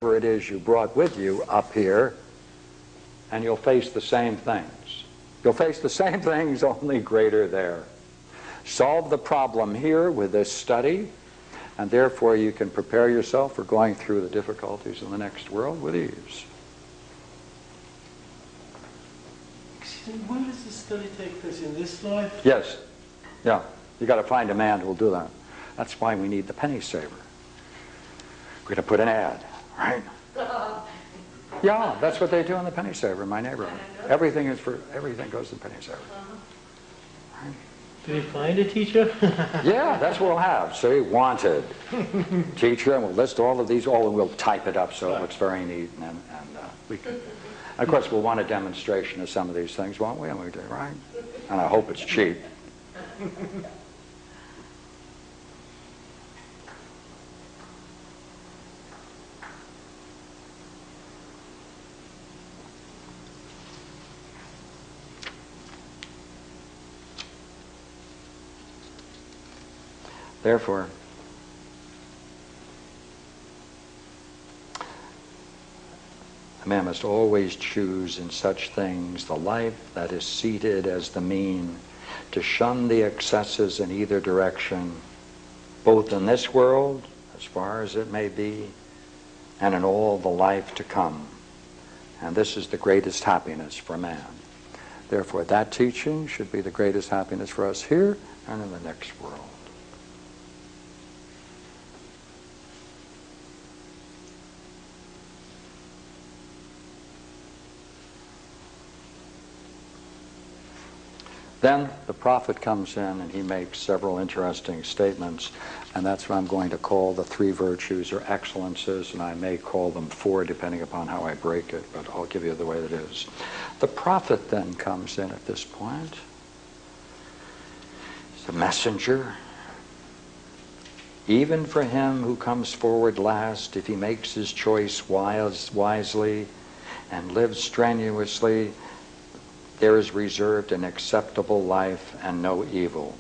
whatever it is you brought with you up here, and you'll face the same things. You'll face the same things, only greater there. Solve the problem here with this study, and therefore you can prepare yourself for going through the difficulties in the next world with ease. When does the study take place? In this life? Yes. Yeah. You got to find a man who will do that. That's why we need the penny saver. We're going to put an ad, right? Yeah, that's what they do in the penny saver in my neighborhood. Everything goes in penny saver. Right? Do we find a teacher? Yeah, that's what we'll have. See, wanted teacher, and we'll list all of these, and we'll type it up so it looks very neat, and we can. Of course, we'll want a demonstration of some of these things, won't we? And we do, right? And I hope it's cheap. Therefore, a man must always choose in such things the life that is seated as the mean, to shun the excesses in either direction, both in this world, as far as it may be, and in all the life to come. And this is the greatest happiness for man. Therefore, that teaching should be the greatest happiness for us here and in the next world. Then the prophet comes in and he makes several interesting statements, and that's what I'm going to call the three virtues or excellences, and I may call them four depending upon how I break it, but I'll give you the way it is. The prophet then comes in at this point. He's a messenger. Even for him who comes forward last, if he makes his choice wisely and lives strenuously, there is reserved an acceptable life and no evil,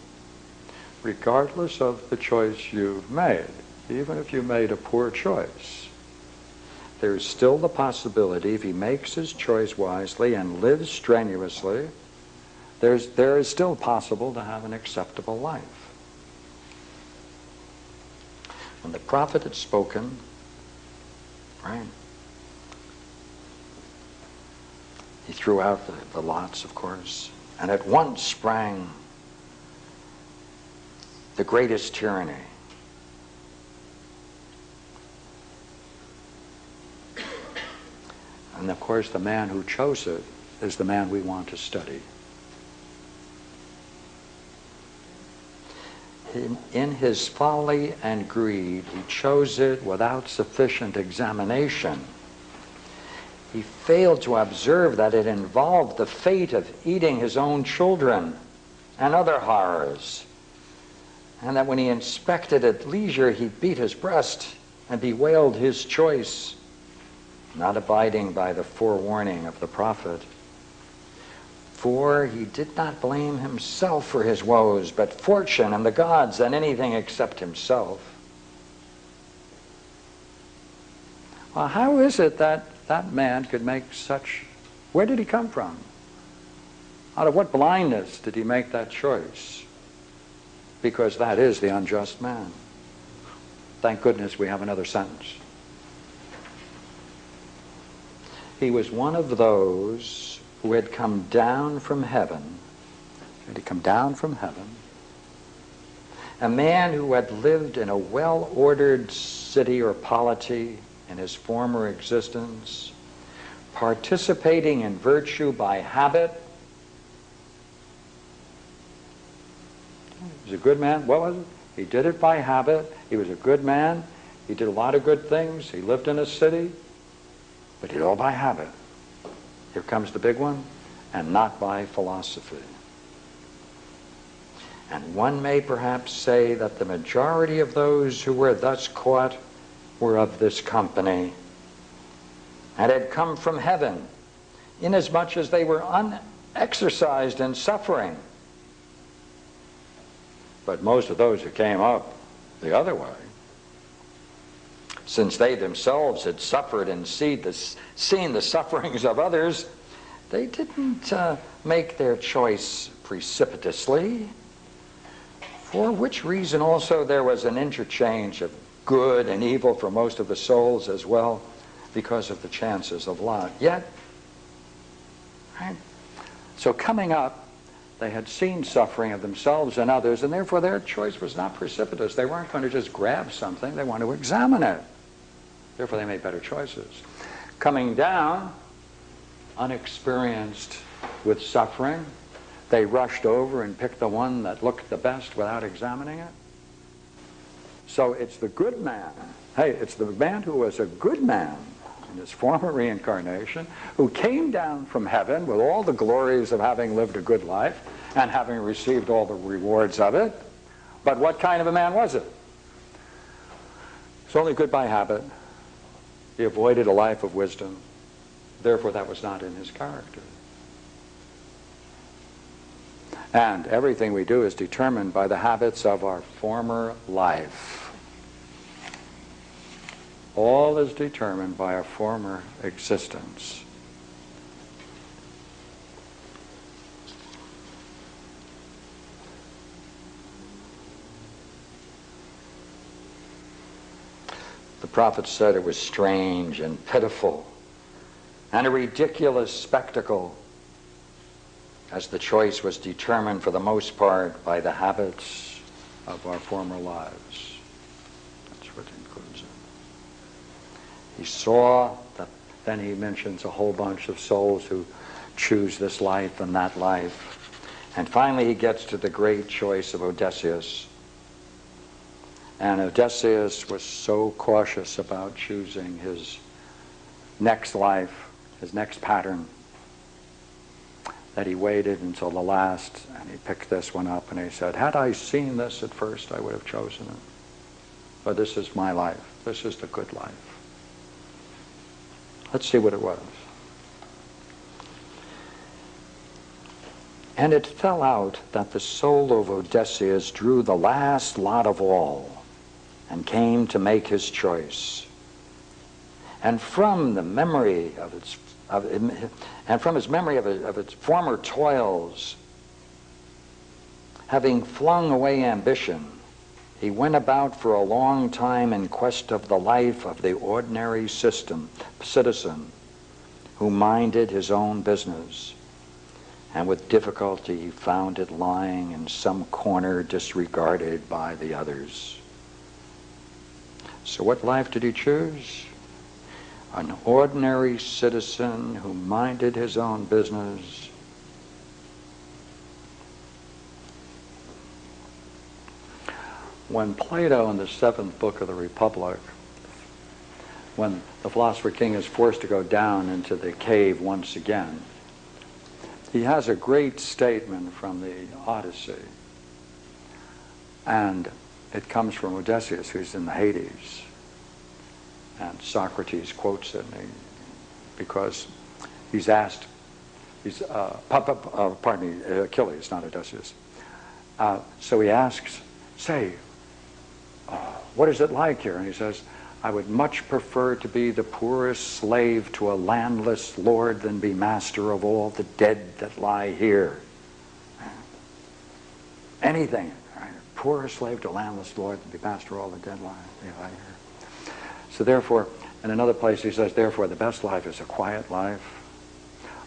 regardless of the choice you've made. Even if you made a poor choice, there is still the possibility, if he makes his choice wisely and lives strenuously, there is still possible to have an acceptable life. When the prophet had spoken, right, he threw out the lots, of course, and at once sprang the greatest tyranny. And of course, the man who chose it is the man we want to study. In his folly and greed, he chose it without sufficient examination. He failed to observe that it involved the fate of eating his own children and other horrors, and that when he inspected at leisure, he beat his breast and bewailed his choice, not abiding by the forewarning of the prophet. For he did not blame himself for his woes, but fortune and the gods and anything except himself. Well, how is it that that man could make such... Where did he come from? Out of what blindness did he make that choice? Because that is the unjust man. Thank goodness we have another sentence. He was one of those who had come down from heaven. Had he come down from heaven? A man who had lived in a well-ordered city or polity in his former existence, participating in virtue by habit. He was a good man. What was it? He did it by habit. He was a good man. He did a lot of good things. He lived in a city, but he did it all by habit. Here comes the big one, and not by philosophy. And one may perhaps say that the majority of those who were thus caught were of this company and had come from heaven, inasmuch as they were unexercised in suffering. But most of those who came up the other way since they themselves had suffered and seen the sufferings of others, they didn't make their choice precipitously, for which reason also there was an interchange of good and evil for most of the souls as well, because of the chances of lot. Yet, right? So coming up, they had seen suffering of themselves and others, and therefore their choice was not precipitous. They weren't going to just grab something, they wanted to examine it. Therefore they made better choices. Coming down, unexperienced with suffering, they rushed over and picked the one that looked the best without examining it. So it's the good man. Hey, it's the man who was a good man in his former reincarnation, who came down from heaven with all the glories of having lived a good life and having received all the rewards of it. But what kind of a man was it? It's only good by habit. He avoided a life of wisdom. Therefore, that was not in his character. And everything we do is determined by the habits of our former life. All is determined by our former existence. The prophet said it was strange and pitiful and a ridiculous spectacle, as the choice was determined for the most part by the habits of our former lives. That's what includes it. He saw that, then he mentions a whole bunch of souls who choose this life and that life. And finally he gets to the great choice of Odysseus. And Odysseus was so cautious about choosing his next life, his next pattern, that he waited until the last, and he picked this one up, and he said, had I seen this at first, I would have chosen it. But this is my life. This is the good life. Let's see what it was. And it fell out that the soul of Odysseus drew the last lot of all, and came to make his choice. And from the memory of its former toils, having flung away ambition, he went about for a long time in quest of the life of the ordinary citizen who minded his own business, and with difficulty he found it lying in some corner disregarded by the others. So what life did he choose? An ordinary citizen who minded his own business. When Plato, in the 7th book of the Republic, when the philosopher king is forced to go down into the cave once again, he has a great statement from the Odyssey. And it comes from Odysseus, who's in the Hades. And Socrates quotes it because he's asked, Achilles, not Odysseus. So he asks, say, what is it like here? And he says, I would much prefer to be the poorest slave to a landless lord than be master of all the dead that lie here. Anything. Right? Poorest slave to a landless lord than be master of all the dead lie here. So therefore, in another place he says, therefore the best life is a quiet life.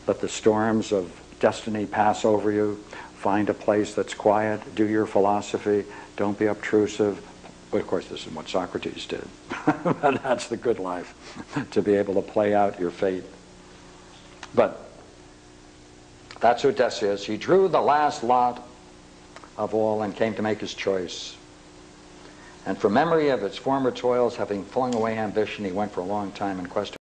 Let the storms of destiny pass over you. Find a place that's quiet. Do your philosophy. Don't be obtrusive. Well, of course, this is what Socrates did. But that's the good life, to be able to play out your fate. But that's Odysseus. He drew the last lot of all and came to make his choice. And from memory of its former toils, having flung away ambition, he went for a long time in quest of